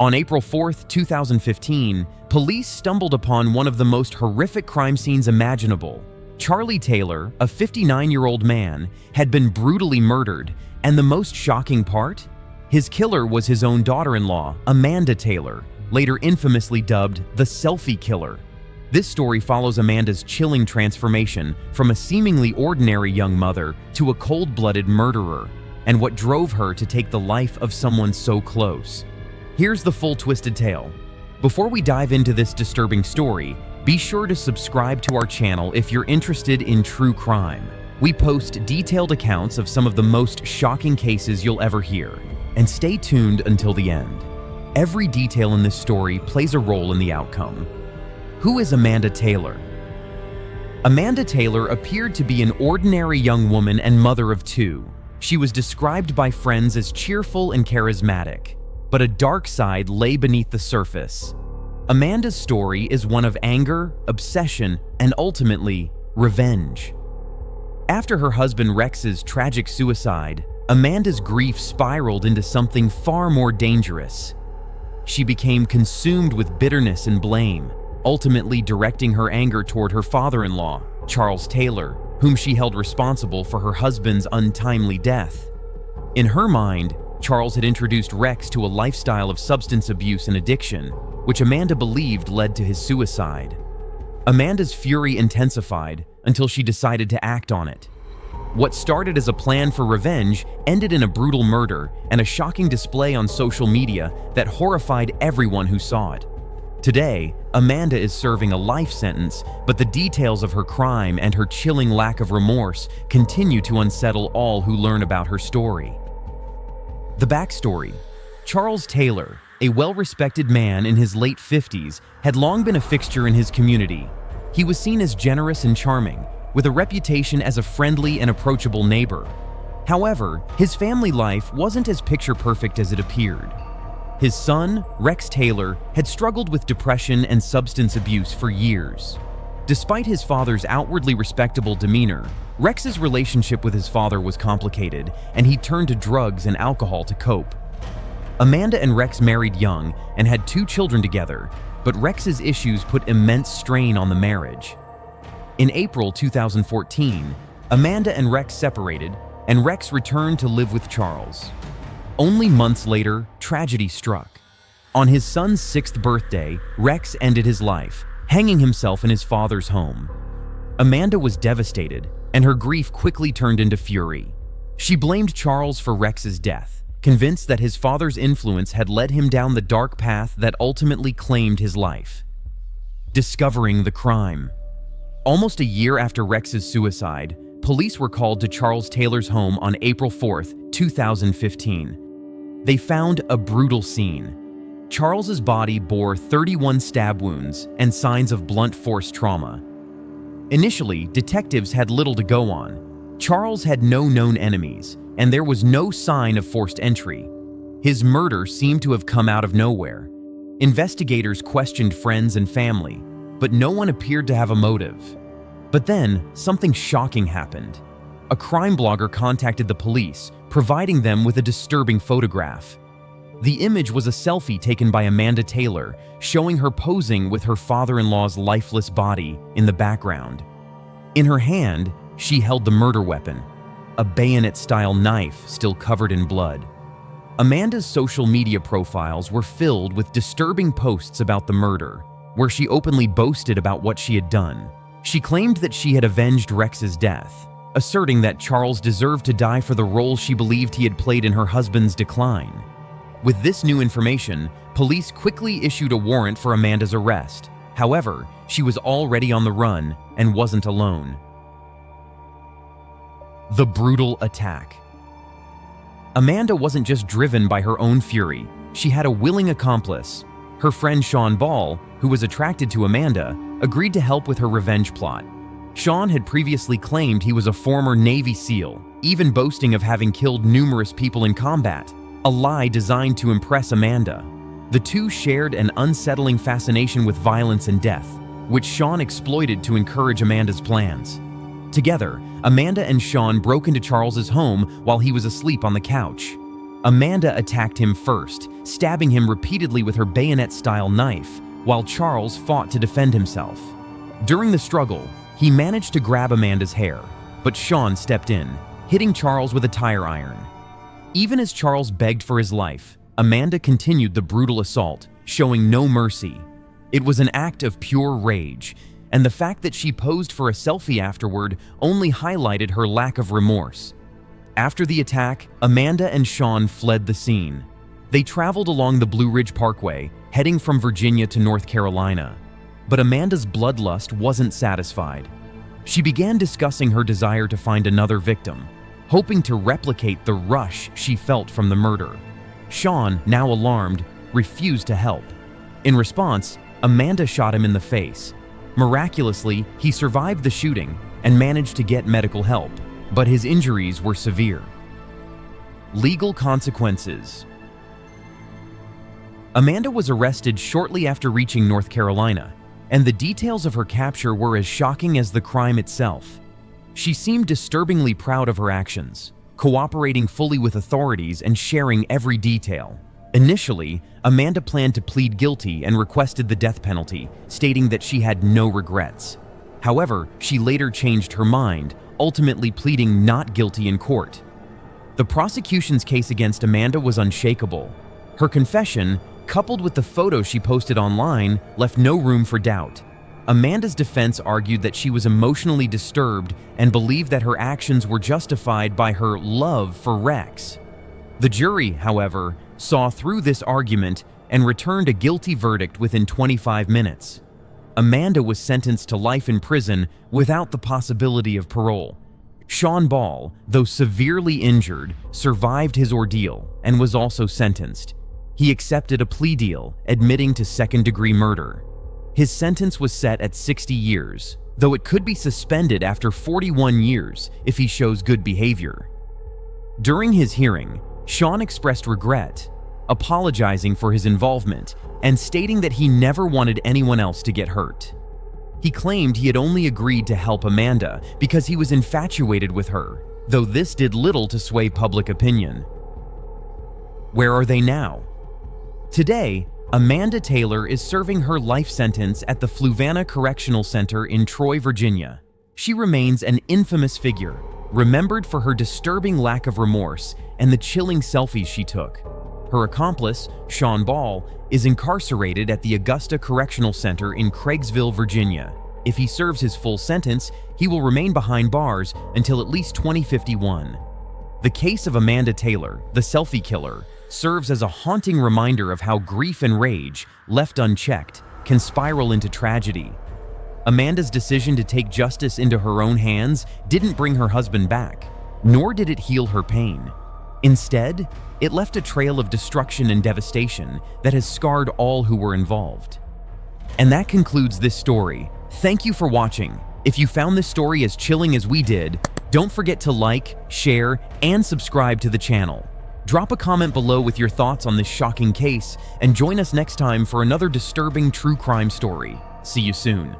On April 4th, 2015, police stumbled upon one of the most horrific crime scenes imaginable. Charlie Taylor, a 59-year-old man, had been brutally murdered, and the most shocking part? His killer was his own daughter-in-law, Amanda Taylor, later infamously dubbed the Selfie Killer. This story follows Amanda's chilling transformation from a seemingly ordinary young mother to a cold-blooded murderer, and what drove her to take the life of someone so close. Here's the full twisted tale. Before we dive into this disturbing story, be sure to subscribe to our channel if you're interested in true crime. We post detailed accounts of some of the most shocking cases you'll ever hear, and stay tuned until the end. Every detail in this story plays a role in the outcome. Who is Amanda Taylor? Amanda Taylor appeared to be an ordinary young woman and mother of two. She was described by friends as cheerful and charismatic, but a dark side lay beneath the surface. Amanda's story is one of anger, obsession, and ultimately, revenge. After her husband Rex's tragic suicide, Amanda's grief spiraled into something far more dangerous. She became consumed with bitterness and blame, ultimately directing her anger toward her father-in-law, Charles Taylor, whom she held responsible for her husband's untimely death. In her mind, Charles had introduced Rex to a lifestyle of substance abuse and addiction, which Amanda believed led to his suicide. Amanda's fury intensified until she decided to act on it. What started as a plan for revenge ended in a brutal murder and a shocking display on social media that horrified everyone who saw it. Today, Amanda is serving a life sentence, but the details of her crime and her chilling lack of remorse continue to unsettle all who learn about her story. The backstory: Charles Taylor, a well-respected man in his late 50s, had long been a fixture in his community. He was seen as generous and charming, with a reputation as a friendly and approachable neighbor. However, his family life wasn't as picture-perfect as it appeared. His son, Rex Taylor, had struggled with depression and substance abuse for years. Despite his father's outwardly respectable demeanor, Rex's relationship with his father was complicated, and he turned to drugs and alcohol to cope. Amanda and Rex married young and had 2 children together, but Rex's issues put immense strain on the marriage. In April 2014, Amanda and Rex separated, and Rex returned to live with Charles. Only months later, tragedy struck. On his son's 6th birthday, Rex ended his life, hanging himself in his father's home. Amanda was devastated, and her grief quickly turned into fury. She blamed Charles for Rex's death, convinced that his father's influence had led him down the dark path that ultimately claimed his life. Discovering the crime. Almost a year after Rex's suicide, police were called to Charles Taylor's home on April 4th, 2015. They found a brutal scene. Charles's body bore 31 stab wounds and signs of blunt force trauma. Initially, detectives had little to go on. Charles had no known enemies, and there was no sign of forced entry. His murder seemed to have come out of nowhere. Investigators questioned friends and family, but no one appeared to have a motive. But then, something shocking happened. A crime blogger contacted the police, providing them with a disturbing photograph. The image was a selfie taken by Amanda Taylor, showing her posing with her father-in-law's lifeless body in the background. In her hand, she held the murder weapon, a bayonet-style knife still covered in blood. Amanda's social media profiles were filled with disturbing posts about the murder, where she openly boasted about what she had done. She claimed that she had avenged Rex's death, asserting that Charles deserved to die for the role she believed he had played in her husband's decline. With this new information, police quickly issued a warrant for Amanda's arrest. However, she was already on the run and wasn't alone. The brutal attack. Amanda wasn't just driven by her own fury. She had a willing accomplice. Her friend Sean Ball, who was attracted to Amanda, agreed to help with her revenge plot. Sean had previously claimed he was a former Navy SEAL, even boasting of having killed numerous people in combat, a lie designed to impress Amanda. The two shared an unsettling fascination with violence and death, which Sean exploited to encourage Amanda's plans. Together, Amanda and Sean broke into Charles's home while he was asleep on the couch. Amanda attacked him first, stabbing him repeatedly with her bayonet-style knife, while Charles fought to defend himself. During the struggle, he managed to grab Amanda's hair, but Sean stepped in, hitting Charles with a tire iron. Even as Charles begged for his life, Amanda continued the brutal assault, showing no mercy. It was an act of pure rage, and the fact that she posed for a selfie afterward only highlighted her lack of remorse. After the attack, Amanda and Sean fled the scene. They traveled along the Blue Ridge Parkway, heading from Virginia to North Carolina. But Amanda's bloodlust wasn't satisfied. She began discussing her desire to find another victim, hoping to replicate the rush she felt from the murder. Sean, now alarmed, refused to help. In response, Amanda shot him in the face. Miraculously, he survived the shooting and managed to get medical help, but his injuries were severe. Legal consequences. Amanda was arrested shortly after reaching North Carolina, and the details of her capture were as shocking as the crime itself. She seemed disturbingly proud of her actions, cooperating fully with authorities and sharing every detail. Initially, Amanda planned to plead guilty and requested the death penalty, stating that she had no regrets. However, she later changed her mind, ultimately pleading not guilty in court. The prosecution's case against Amanda was unshakable. Her confession, coupled with the photo she posted online, left no room for doubt. Amanda's defense argued that she was emotionally disturbed and believed that her actions were justified by her love for Rex. The jury, however, saw through this argument and returned a guilty verdict within 25 minutes. Amanda was sentenced to life in prison without the possibility of parole. Sean Ball, though severely injured, survived his ordeal and was also sentenced. He accepted a plea deal, admitting to second-degree murder. His sentence was set at 60 years, though it could be suspended after 41 years if he shows good behavior. During his hearing, Sean expressed regret, apologizing for his involvement and stating that he never wanted anyone else to get hurt. He claimed he had only agreed to help Amanda because he was infatuated with her, though this did little to sway public opinion. Where are they now? Today, Amanda Taylor is serving her life sentence at the Fluvanna Correctional Center in Troy, Virginia. She remains an infamous figure, remembered for her disturbing lack of remorse and the chilling selfies she took. Her accomplice, Sean Ball, is incarcerated at the Augusta Correctional Center in Craigsville, Virginia. If he serves his full sentence, he will remain behind bars until at least 2051. The case of Amanda Taylor, the selfie killer, serves as a haunting reminder of how grief and rage, left unchecked, can spiral into tragedy. Amanda's decision to take justice into her own hands didn't bring her husband back, nor did it heal her pain. Instead, it left a trail of destruction and devastation that has scarred all who were involved. And that concludes this story. Thank you for watching. If you found this story as chilling as we did, don't forget to like, share, and subscribe to the channel. Drop a comment below with your thoughts on this shocking case, and join us next time for another disturbing true crime story. See you soon.